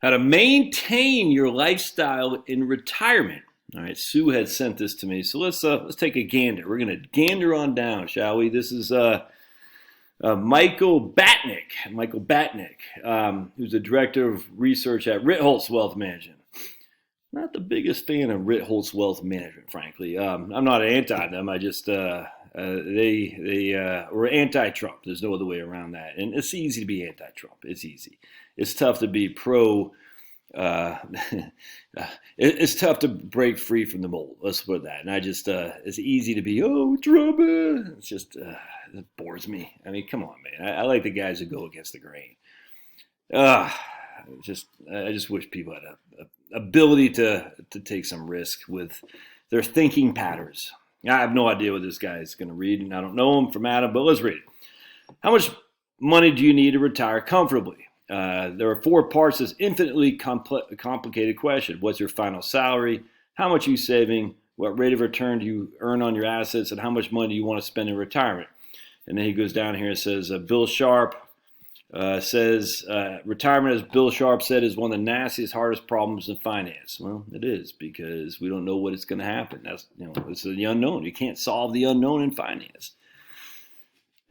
How to maintain your lifestyle in retirement. All right, Sue had sent this to me, so let's take a gander. We're gonna gander on down, shall we? This is Michael Batnick. Michael Batnick, who's the director of research at Ritholtz Wealth Management. Not the biggest fan of Ritholtz Wealth Management, frankly. I'm not anti them. I just they were anti-Trump. There's no other way around that, and it's easy to be anti-Trump. It's easy. It's tough to be pro. Uh, it's tough to break free from the mold. Let's put that. And I just, it's easy to be, oh, Trump. It's just, it bores me. I mean, come on, man. I like the guys who go against the grain. Uh, I just wish people had a ability to take some risk with their thinking patterns. I have no idea what this guy is going to read, and I don't know him from Adam, but let's read it. How much money do you need to retire comfortably? There are 4 parts to this infinitely complicated question. What's your final salary? How much are you saving? What rate of return do you earn on your assets? And how much money do you want to spend in retirement? And then he goes down here and says, Bill Sharp says, retirement, as Bill Sharp said, is one of the nastiest, hardest problems in finance. Well, it is, because we don't know what is going to happen. That's, it's the unknown. You can't solve the unknown in finance.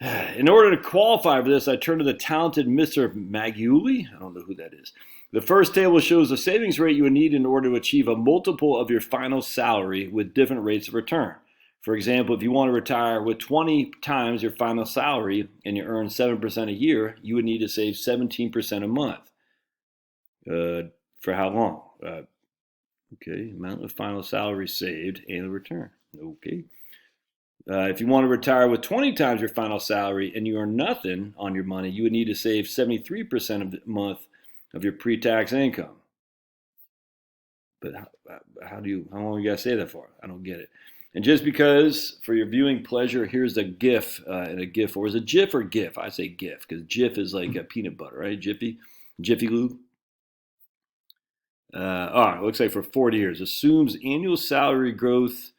In order to qualify for this, I turned to the talented Mr. Maggiuli. I don't know who that is. The first table shows the savings rate you would need in order to achieve a multiple of your final salary with different rates of return. For example, if you want to retire with 20 times your final salary and you earn 7% a year, you would need to save 17% a month. For how long? Okay, amount of final salary saved and the return. Okay. If you want to retire with 20 times your final salary and you earn nothing on your money, you would need to save 73% of the month of your pre-tax income. But how long you got to say that for? I don't get it. And just because, for your viewing pleasure, here's a GIF and a GIF, or is it GIF or GIF? I say GIF because GIF is like a peanut butter, right? Jiffy Lube. All right, looks like for 40 years. Assumes annual salary growth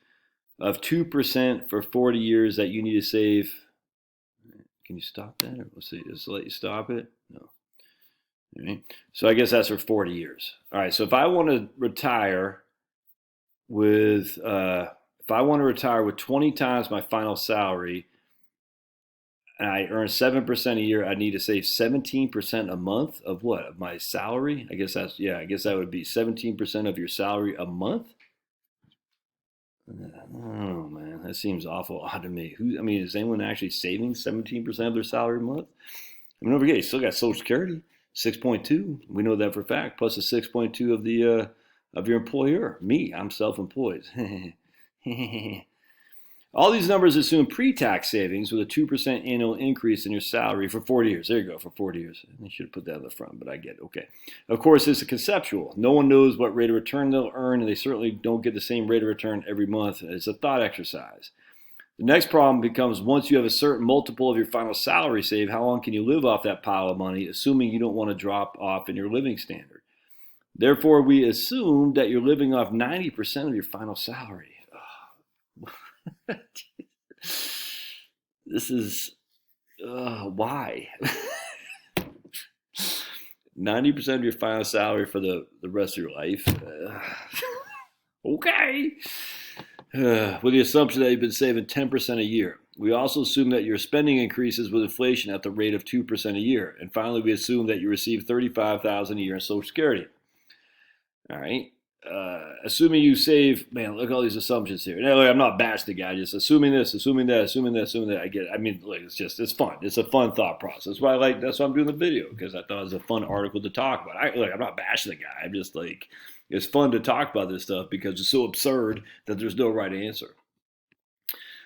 of 2% for 40 years that you need to save. Can you stop that? Or let's see, just let you stop it? No. All right. So I guess that's for 40 years. All right, so if I want to retire with 20 times my final salary and I earn 7% a year, I need to save 17% a month of what? Of my salary? I guess that would be 17% of your salary a month. Oh man, that seems awful odd to me. Is anyone actually saving 17% of their salary a month? Don't forget, you still got Social Security, 6.2. We know that for a fact. Plus the 6.2 of the of your employer. Me, I'm self-employed. All these numbers assume pre-tax savings with a 2% annual increase in your salary for 40 years. There you go, for 40 years. I should have put that on the front, but I get it. Okay. Of course, it's a conceptual. No one knows what rate of return they'll earn, and they certainly don't get the same rate of return every month. It's a thought exercise. The next problem becomes, once you have a certain multiple of your final salary saved, how long can you live off that pile of money, assuming you don't want to drop off in your living standard? Therefore, we assume that you're living off 90% of your final salary. This is why 90% of your final salary for the rest of your life. Okay. With the assumption that you've been saving 10% a year. We also assume that your spending increases with inflation at the rate of 2% a year. And finally, we assume that you receive $35,000 a year in Social Security. All right. Assuming you save, man, look at all these assumptions here. Now, I'm not bashing the guy, just assuming this, assuming that, assuming that, assuming that. I get it. Look, it's fun. It's a fun thought process. That's why I'm doing the video, because I thought it was a fun article to talk about. I'm not bashing the guy. I'm just like, it's fun to talk about this stuff because it's so absurd that there's no right answer.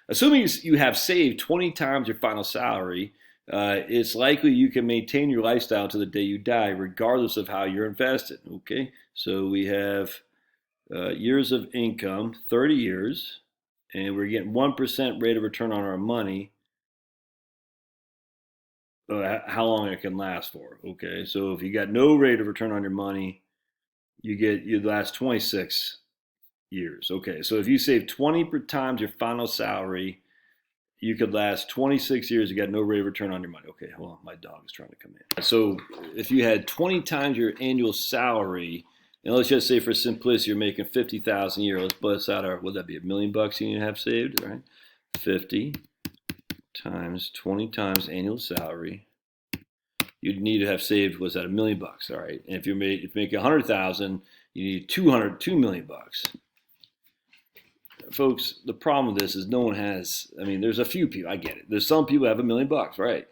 Assuming you have saved 20 times your final salary, it's likely you can maintain your lifestyle to the day you die, regardless of how you're invested. Okay, so we have years of income, 30 years, and we're getting 1% rate of return on our money. How long it can last for? Okay, so if you got no rate of return on your money, you last 26 years. Okay, so if you save 20 times your final salary, you could last 26 years. You got no rate of return on your money. Okay, hold on. My dog is trying to come in. So if you had 20 times your annual salary, and let's just say for simplicity, you're making 50,000 a year. Let's bust out our, would that be $1 million you need to have saved, right? 50 times 20 times annual salary. You'd need to have saved, was that $1 million, all right? And if you make 100,000, you need $2 million. Folks, the problem with this is no one has, I mean, there's a few people, I get it. There's some people who have $1 million, right?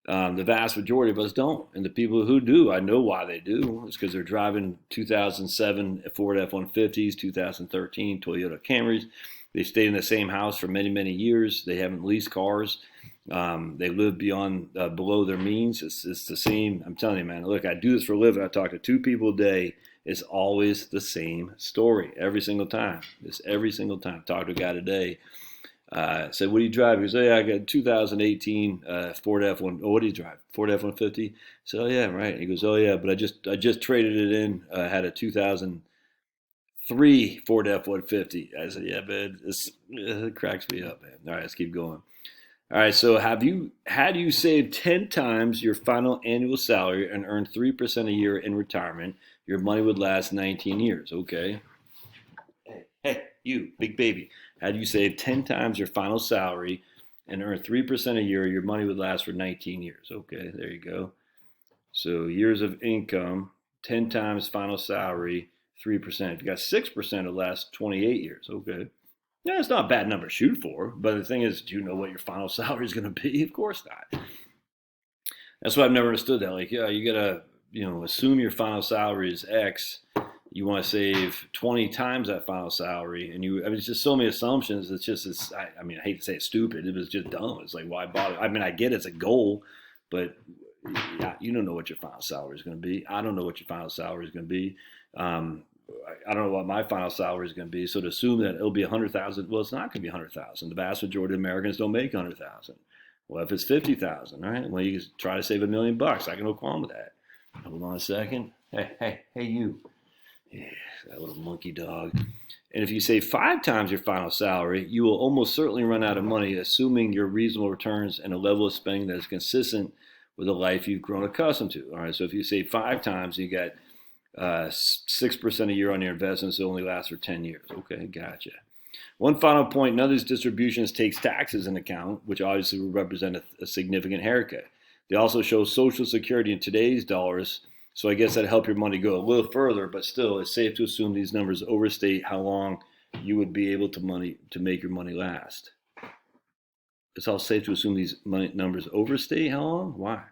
The vast majority of us don't. And the people who do, I know why they do. It's because they're driving 2007 Ford F-150s, 2013 Toyota Camrys. They stayed in the same house for many, many years. They haven't leased cars. They live beyond, below their means. It's the same. I'm telling you, man, look, I do this for a living. I talk to 2 people a day. It's always the same story every single time. It's every single time. Talk to a guy today. Said, what do you drive? He goes, oh, yeah, I got a 2018 Ford F1. Oh, what do you drive? Ford F-150? So, oh, yeah, right. He goes, oh, yeah, but I just traded it in. Had a 2003 Ford F-150. I said, yeah, man, it cracks me up, man. All right, let's keep going. All right, so had you saved 10 times your final annual salary and earned 3% a year in retirement, your money would last 19 years. Okay. Hey, you, big baby. Had you saved 10 times your final salary and earned 3% a year, your money would last for 19 years. Okay, there you go. So years of income, 10 times final salary, 3%. If you got 6%, it'll last 28 years. Okay. Yeah, it's not a bad number to shoot for, but the thing is, do you know what your final salary is going to be? Of course not. That's why I've never understood that. Like, yeah, you gotta, assume your final salary is X. You want to save 20 times that final salary, and it's just so many assumptions. It's just, I hate to say it's stupid. It was just dumb. It's like, why bother? I mean, I get it's a goal, but you don't know what your final salary is going to be. I don't know what your final salary is going to be. I don't know what my final salary is going to be. So to assume that it'll be 100,000, well, it's not going to be 100,000. The vast majority of Americans don't make 100,000. Well, if it's 50,000, right? Well, you can try to save $1 million. I got no qualm with that. Hold on a second. Hey, you. Yeah, that little monkey dog. And if you save 5 times your final salary, you will almost certainly run out of money, assuming your reasonable returns and a level of spending that is consistent with the life you've grown accustomed to. All right. So if you save 5 times, you get 6% a year on your investments. It only lasts for 10 years. Okay, gotcha. One final point, none of these distributions takes taxes into account, which obviously would represent a significant haircut. They also show Social Security in today's dollars, so I guess that'd help your money go a little further, but still, it's safe to assume these numbers overstate how long you would be able to make your money last. It's all safe to assume these numbers overstate how long? Why?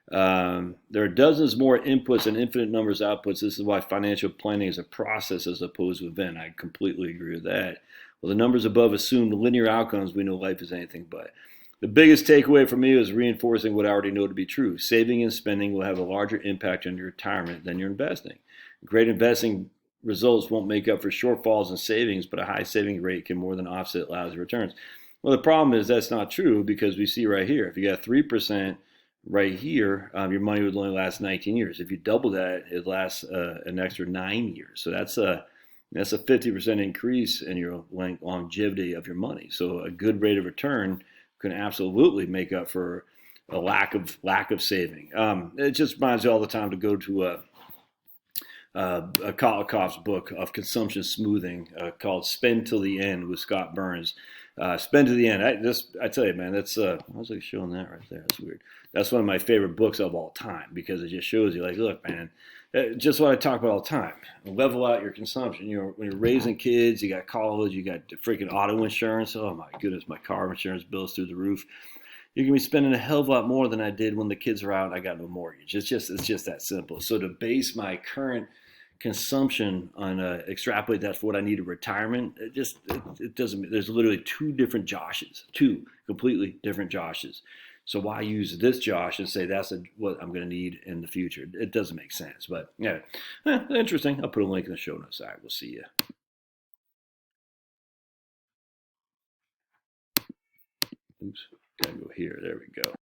There are dozens more inputs and infinite numbers of outputs. This is why financial planning is a process as opposed to an event. I completely agree with that. Well, the numbers above assume linear outcomes. We know life is anything but. The biggest takeaway for me is reinforcing what I already know to be true. Saving and spending will have a larger impact on your retirement than your investing. Great investing results won't make up for shortfalls in savings, but a high saving rate can more than offset lousy returns. Well, the problem is that's not true because we see right here, if you got 3%, right here, your money would only last 19 years. If you double that, it lasts an extra 9 years. So that's a 50% increase in your longevity of your money. So a good rate of return can absolutely make up for a lack of saving. It just reminds you all the time to go to Kolikoff's book of consumption smoothing called "Spend Till the End" with Scott Burns. Spend to the end. I tell you, man, that's I was like showing that right there. That's weird. That's one of my favorite books of all time because it just shows you, like, look, man, just what I talk about all the time. Level out your consumption. When you're raising kids, you got college, you got freaking auto insurance. Oh my goodness, my car insurance bill's through the roof. You're gonna be spending a hell of a lot more than I did when the kids are out and I got no mortgage. It's just that simple. So to base my current consumption on extrapolate that for what I need in retirement, it doesn't. There's literally 2 different Joshes, 2 completely different Joshes. So why use this Josh and say that's what I'm going to need in the future? It doesn't make sense. But yeah, interesting. I'll put a link in the show notes. All right, we'll see you. Oops, gotta go here. There we go.